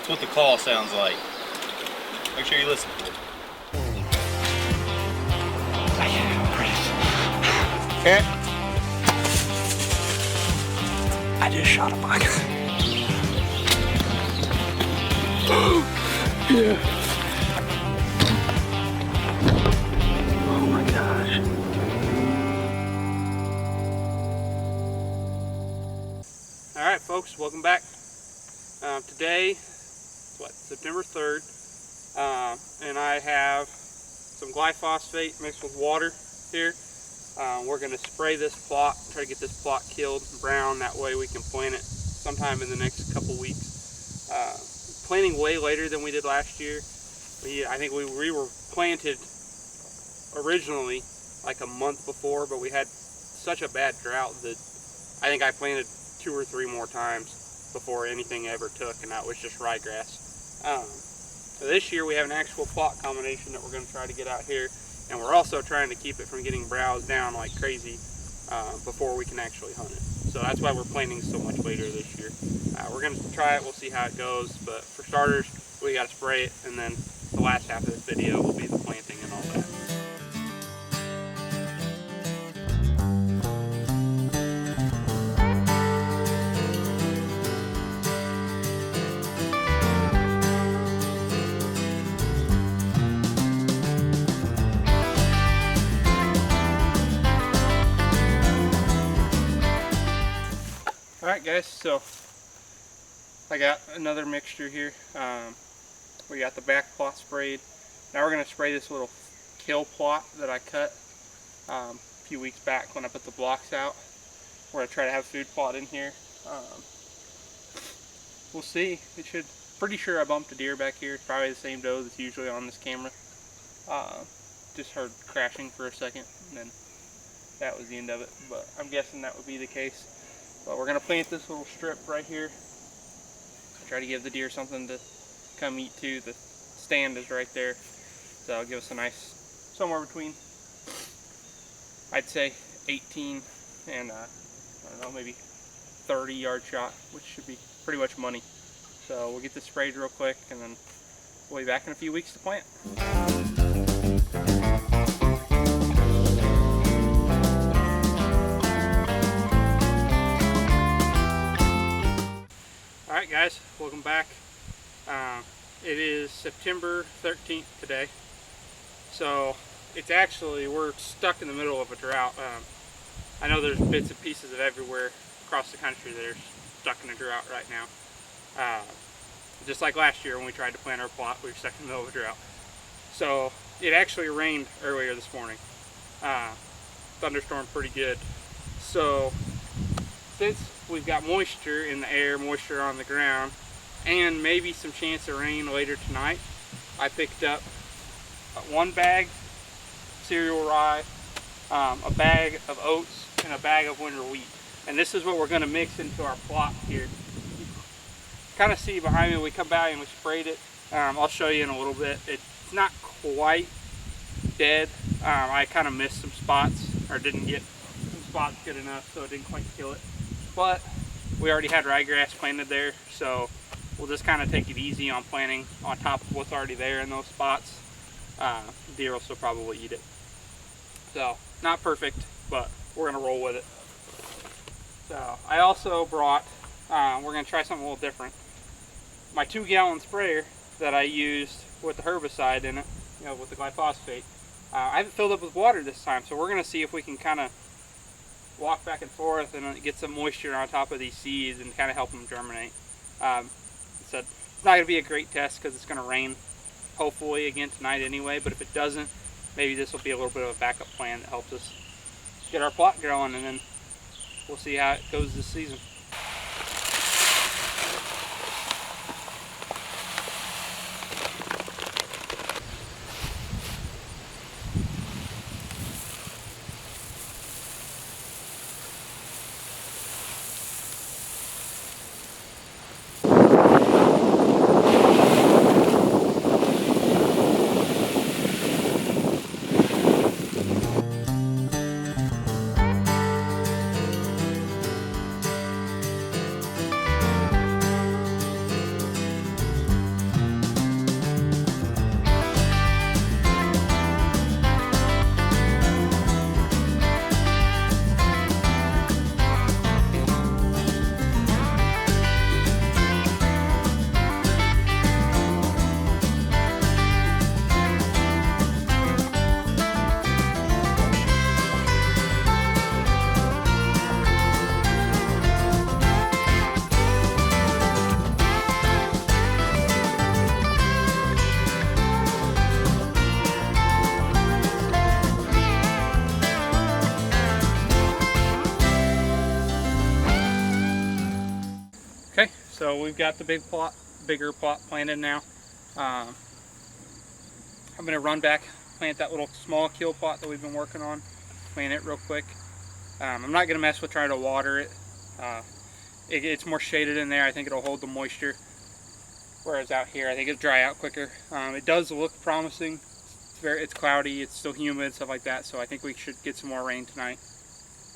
That's what the call sounds like. Make sure you listen to it. Okay. I just shot a buck. Yeah. Oh my gosh. Alright folks, welcome back. Today, September 3rd, and I have some glyphosate mixed with water here. We're going to spray this plot, try to get this plot killed brown, that way we can plant it sometime in the next couple weeks. Planting way later than we did last year. I think we were planted originally like a month before, but we had such a bad drought that I think I planted 2 or 3 more times before anything ever took, and that was just ryegrass. So this year we have an actual plot combination that we're going to try to get out here, and we're also trying to keep it from getting browsed down like crazy before we can actually hunt it. So that's why we're planting so much later this year. We're going to try it, we'll see how it goes, but for starters we got to spray it, and then the last half of this video will be the planting and all that. Alright guys, so I got another mixture here. We got the back plot sprayed. Now we're going to spray this little kill plot that I cut a few weeks back when I put the blocks out. We're going to try to have food plot in here. We'll see. It should. Pretty sure I bumped a deer back here. It's probably the same doe that's usually on this camera. Just heard crashing for a second, and then that was the end of it. But I'm guessing that would be the case. But we're going to plant this little strip right here. Try to give the deer something to come eat too. The stand is right there. So it'll give us a nice, somewhere between, I'd say 18 and, I don't know, maybe 30 yard shot, which should be pretty much money. So we'll get this sprayed real quick, and then we'll be back in a few weeks to plant. Alright guys, welcome back. It is September 13th today. So it's actually, we're stuck in the middle of a drought. I know there's bits and pieces of everywhere across the country that are stuck in a drought right now. Just like last year when we tried to plant our plot, we were stuck in the middle of a drought. So it actually rained earlier this morning. Thunderstorm pretty good. So since we've got moisture in the air, moisture on the ground, and maybe some chance of rain later tonight, I picked up 1 bag cereal rye, a bag of oats, and a bag of winter wheat. And this is what we're going to mix into our plot here. Kind of see behind me, we come back and we sprayed it. I'll show you in a little bit. It's not quite dead. I kind of missed some spots, or didn't get some spots good enough, so it didn't quite kill it. But we already had ryegrass planted there, so we'll just kind of take it easy on planting on top of what's already there in those spots. Deer will still probably eat it. So, not perfect, but we're going to roll with it. So, I also brought, we're going to try something a little different. My 2-gallon sprayer that I used with the herbicide in it, you know, with the glyphosate, I haven't filled up with water this time, so we're going to see if we can kind of walk back and forth and get some moisture on top of these seeds and kind of help them germinate. So it's not going to be a great test because it's going to rain hopefully again tonight anyway, but if it doesn't, maybe this will be a little bit of a backup plan that helps us get our plot growing, and then we'll see how it goes this season. So we've got the bigger plot planted now. I'm going to run back, plant that little small kill plot that we've been working on, plant it real quick. I'm not going to mess with trying to water it. It's more shaded in there. I think it'll hold the moisture. Whereas out here, I think it'll dry out quicker. It does look promising. It's cloudy, it's still humid, stuff like that. So I think we should get some more rain tonight.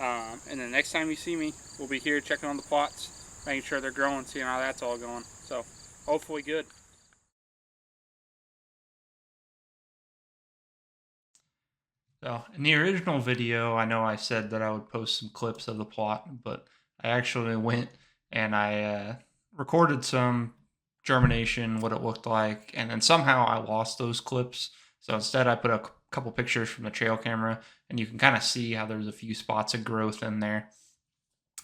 And then next time you see me, we'll be here checking on the plots, making sure they're growing, seeing how that's all going. So hopefully good. So in the original video, I know I said that I would post some clips of the plot, but I actually went and I recorded some germination, what it looked like, and then somehow I lost those clips. So instead I put a couple pictures from the trail camera, and you can kind of see how there's a few spots of growth in there.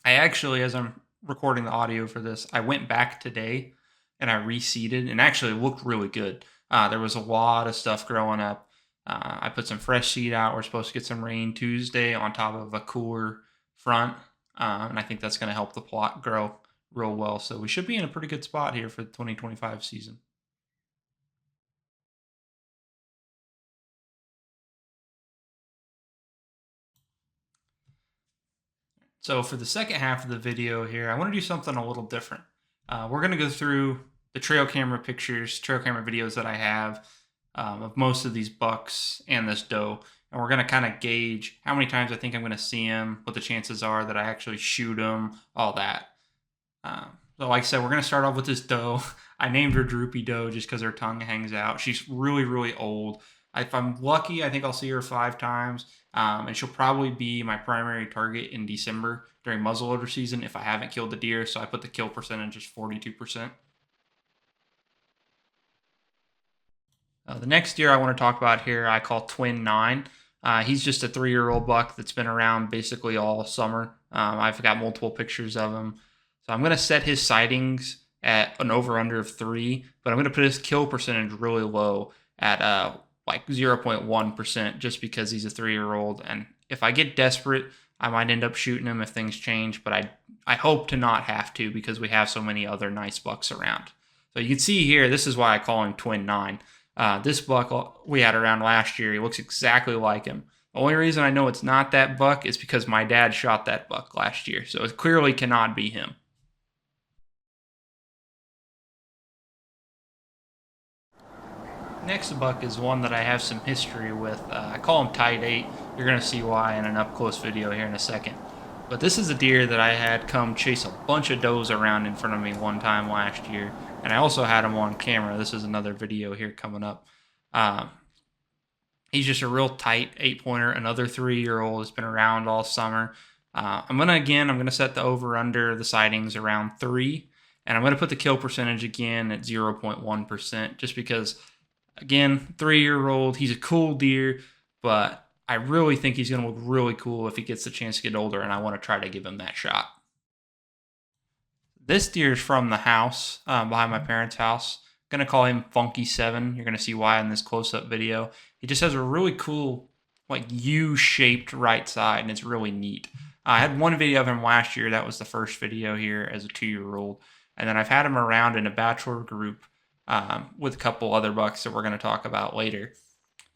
I actually, as I'm recording the audio for this, I went back today and I reseeded, and actually it looked really good. There was a lot of stuff growing up. I put some fresh seed out. We're supposed to get some rain Tuesday on top of a cooler front, and I think that's going to help the plot grow real well. So we should be in a pretty good spot here for the 2025 season. So for the second half of the video here, I want to do something a little different. We're going to go through the trail camera pictures, trail camera videos that I have of most of these bucks and this doe. And we're going to kind of gauge how many times I think I'm going to see him, what the chances are that I actually shoot him, all that. So like I said, we're going to start off with this doe. I named her Droopy Doe just because her tongue hangs out. She's really, really old. If I'm lucky, I think I'll see her 5 times. And she'll probably be my primary target in December during muzzleloader season if I haven't killed the deer. So I put the kill percentage as 42%. The next deer I want to talk about here, I call Twin 9. He's just a 3-year-old buck that's been around basically all summer. I've got multiple pictures of him. So I'm going to set his sightings at an over-under of 3, but I'm going to put his kill percentage really low at like 0.1% just because he's a 3-year-old. And if I get desperate, I might end up shooting him if things change, but I hope to not have to because we have so many other nice bucks around. So you can see here, this is why I call him Twin 9. This buck we had around last year, he looks exactly like him. The only reason I know it's not that buck is because my dad shot that buck last year, so it clearly cannot be him. Next buck is one that I have some history with. I call him Tight 8. You're going to see why in an up-close video here in a second. But this is a deer that I had come chase a bunch of does around in front of me one time last year. And I also had him on camera. This is another video here coming up. He's just a real tight 8-pointer, another 3-year-old. Has been around all summer. I'm going to set the over-under the sightings around 3. And I'm going to put the kill percentage again at 0.1% just because, again, 3-year-old, he's a cool deer, but I really think he's going to look really cool if he gets the chance to get older, and I want to try to give him that shot. This deer is from the house, behind my parents' house. I'm going to call him Funky 7. You're going to see why in this close-up video. He just has a really cool, like, U-shaped right side, and it's really neat. I had one video of him last year. That was the first video here as a 2-year-old. And then I've had him around in a bachelor group with a couple other bucks that we're going to talk about later.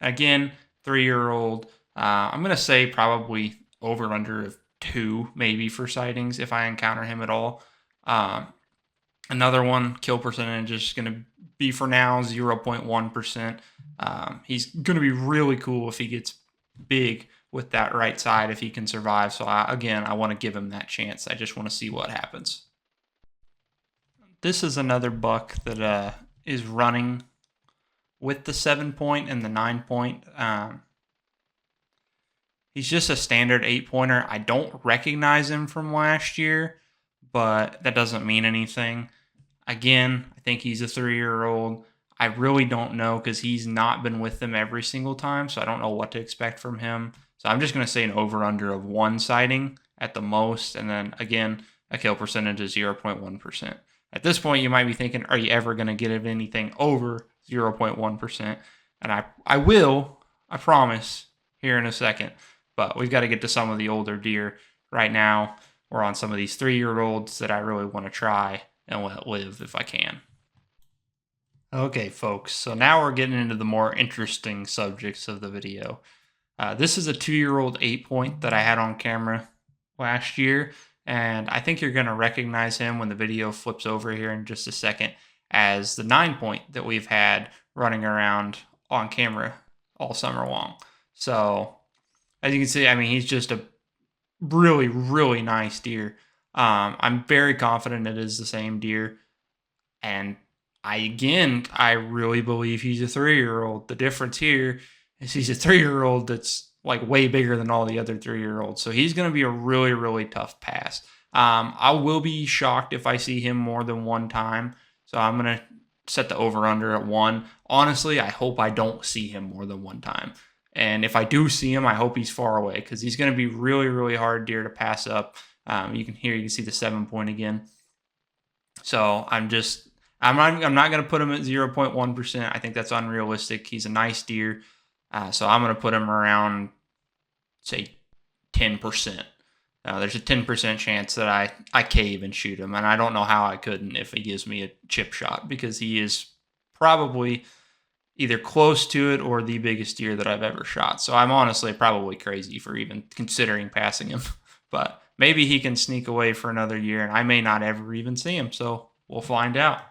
Again, 3-year-old. I'm going to say probably over-under of 2 maybe for sightings if I encounter him at all. Another one, kill percentage is going to be for now 0.1%. He's going to be really cool if he gets big with that right side, if he can survive. So I want to give him that chance. I just want to see what happens. This is another buck that is running with the 7-point and the 9-point. He's just a standard 8-pointer. I don't recognize him from last year, but that doesn't mean anything. Again, I think he's a 3-year-old. I really don't know because he's not been with them every single time, so I don't know what to expect from him. So I'm just going to say an over-under of 1 sighting at the most, and then, again, a kill percentage of 0.1%. At this point, you might be thinking, are you ever going to get anything over 0.1%? And I will, I promise, here in a second. But we've got to get to some of the older deer. Right now, we're on some of these 3-year-olds that I really want to try and let it live if I can. Okay, folks, so now we're getting into the more interesting subjects of the video. This is a 2-year-old 8-point that I had on camera last year, and I think you're going to recognize him when the video flips over here in just a second as the 9-point that we've had running around on camera all summer long. So, as you can see, I mean, he's just a really, really nice deer. I'm very confident it is the same deer, and I really believe he's a 3-year-old. The difference here is he's a 3-year-old that's like way bigger than all the other 3-year-olds. So he's going to be a really, really tough pass. I will be shocked if I see him more than one time. So I'm going to set the over-under at 1. Honestly, I hope I don't see him more than one time. And if I do see him, I hope he's far away because he's going to be really, really hard deer to pass up. You can see the 7-point again. So I'm not going to put him at 0.1%. I think that's unrealistic. He's a nice deer. So I'm going to put him around, say, 10%. There's a 10% chance that I cave and shoot him. And I don't know how I couldn't if he gives me a chip shot because he is probably either close to it or the biggest deer that I've ever shot. So I'm honestly probably crazy for even considering passing him. But maybe he can sneak away for another year and I may not ever even see him. So we'll find out.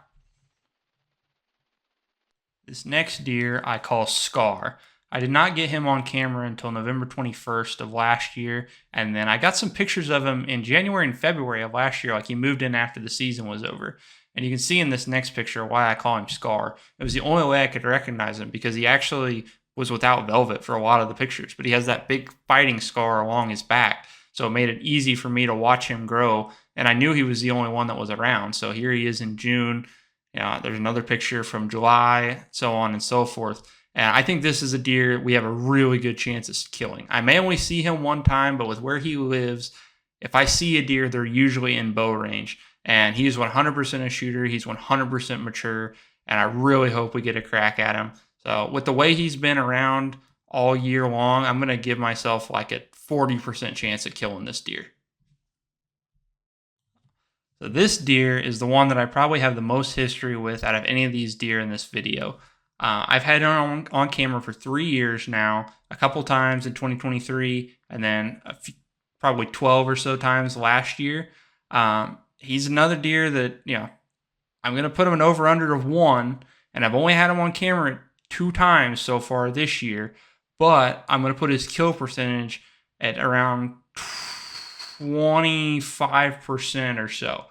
This next deer I call Scar. I did not get him on camera until November 21st of last year, and then I got some pictures of him in January and February of last year, like he moved in after the season was over. And you can see in this next picture why I call him Scar. It was the only way I could recognize him because he actually was without velvet for a lot of the pictures, but he has that big fighting scar along his back, so it made it easy for me to watch him grow, and I knew he was the only one that was around. So here he is in June. There's another picture from July, so on and so forth. And I think this is a deer we have a really good chance of killing. I may only see him one time, but with where he lives, if I see a deer, they're usually in bow range. And he's 100% a shooter. He's 100% mature. And I really hope we get a crack at him. So with the way he's been around all year long, I'm going to give myself like a 40% chance of killing this deer. So this deer is the one that I probably have the most history with out of any of these deer in this video. I've had him on camera for 3 years now, a couple times in 2023, and then probably 12 or so times last year. He's another deer that, I'm going to put him an over-under of 1, and I've only had him on camera 2 times so far this year, but I'm going to put his kill percentage at around 25% or so.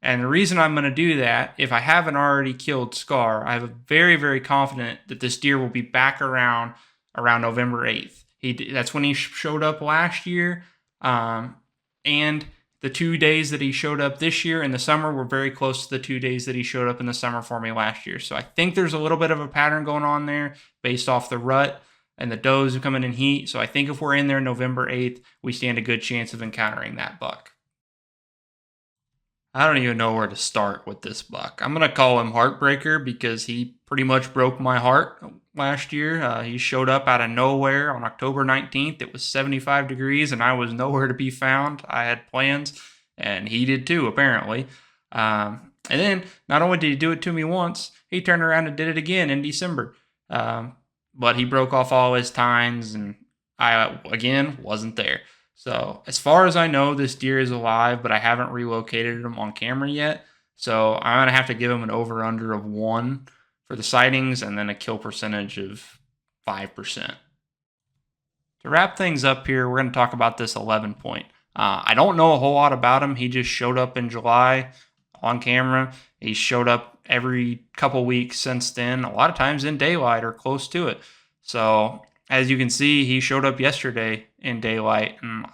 And the reason I'm going to do that, if I haven't already killed Scar, I have a very, very confident that this deer will be back around November 8th. That's when he showed up last year. And the 2 days that he showed up this year in the summer were very close to the 2 days that he showed up in the summer for me last year. So I think there's a little bit of a pattern going on there based off the rut and the does coming in heat. So I think if we're in there November 8th, we stand a good chance of encountering that buck. I don't even know where to start with this buck. I'm going to call him Heartbreaker because he pretty much broke my heart last year. He showed up out of nowhere on October 19th. It was 75 degrees and I was nowhere to be found. I had plans and he did too, apparently. And then not only did he do it to me once, he turned around and did it again in December. But he broke off all his tines and I, again, wasn't there. So as far as I know, this deer is alive, but I haven't relocated him on camera yet. So I'm going to have to give him an over-under of 1 for the sightings and then a kill percentage of 5%. To wrap things up here, we're going to talk about this 11-point. I don't know a whole lot about him. He just showed up in July on camera. He showed up every couple weeks since then, a lot of times in daylight or close to it. So as you can see, he showed up yesterday in daylight, and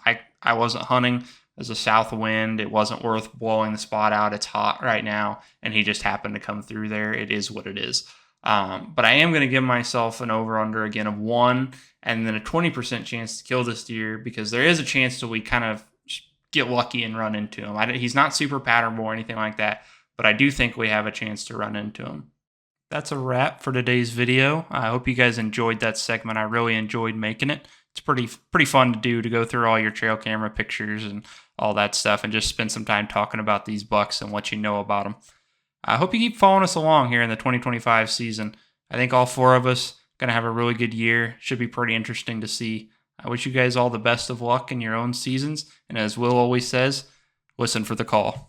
I wasn't hunting. There's a south wind. It wasn't worth blowing the spot out. It's hot right now, and he just happened to come through there. It is what it is. But I am going to give myself an over-under again of 1, and then a 20% chance to kill this deer because there is a chance that we kind of get lucky and run into him. He's not super patternable or anything like that, but I do think we have a chance to run into him. That's a wrap for today's video. I hope you guys enjoyed that segment. I really enjoyed making it. It's pretty fun to do, to go through all your trail camera pictures and all that stuff and just spend some time talking about these bucks and what you know about them. I hope you keep following us along here in the 2025 season. I think all 4 of us going to have a really good year. Should be pretty interesting to see. I wish you guys all the best of luck in your own seasons. And as Will always says, listen for the call.